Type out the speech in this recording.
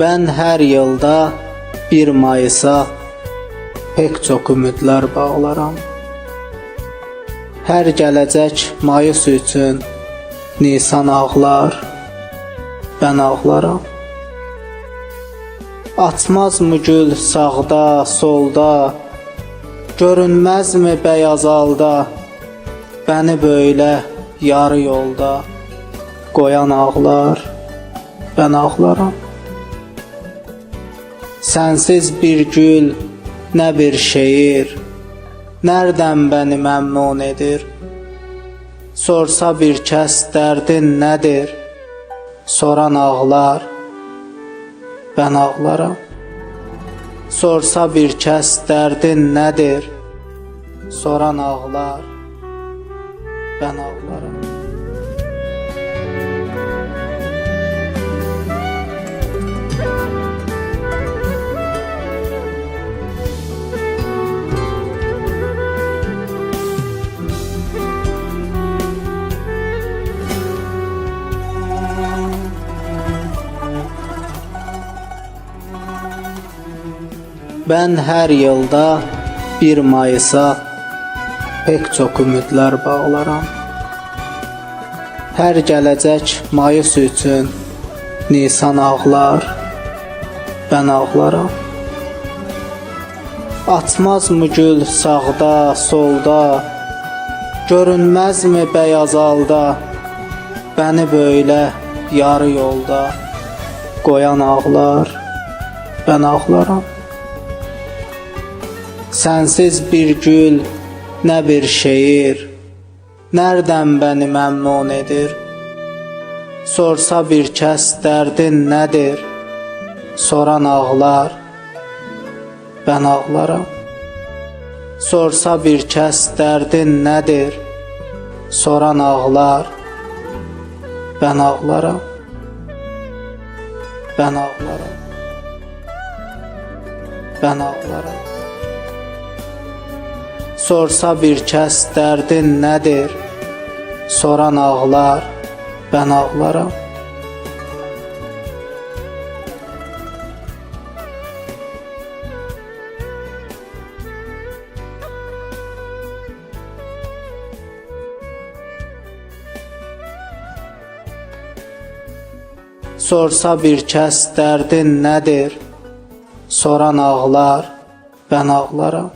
Ben her yılda 1 Mayıs'a pek çok ümidlər bağlaram. Hər gələcək Mayıs üçün Nisan ağlar, ben ağlaram. Açmazmı gül sağda, solda, görünməzmi beyaz alda, beni böyle yarı yolda qoyan ağlar, ben ağlaram. Sensiz bir gül, ne bir şehir, nereden beni memnun edir? Sorsa bir kəs dərdin nedir? Soran ağlar, ben ağlaram. Sorsa bir kəs dərdin nedir? Soran ağlar, ben ağlaram. Ben her yılda 1 Mayıs'a pek çok ümidlər bağlaram. Hər gələcək Mayıs üçün Nisan ağlar, ben ağlaram. Açmazmı gül sağda, solda, görünməzmi beyaz alda, beni böyle yarı yolda qoyan ağlar, ben ağlaram. Sensiz bir gül, ne bir şehir, nereden beni memnun edir? Sorsa bir kəs dərdin nedir? Soran ağlar, ben ağlaram. Sorsa bir kəs dərdin nedir? Soran ağlar, ben ağlaram. Ben ağlaram. Ben ağlaram. Sorsa bir kəs dərdin nedir? Soran ağlar, ben ağlaram. Sorsa bir kəs dərdin nedir? Soran ağlar, ben ağlaram.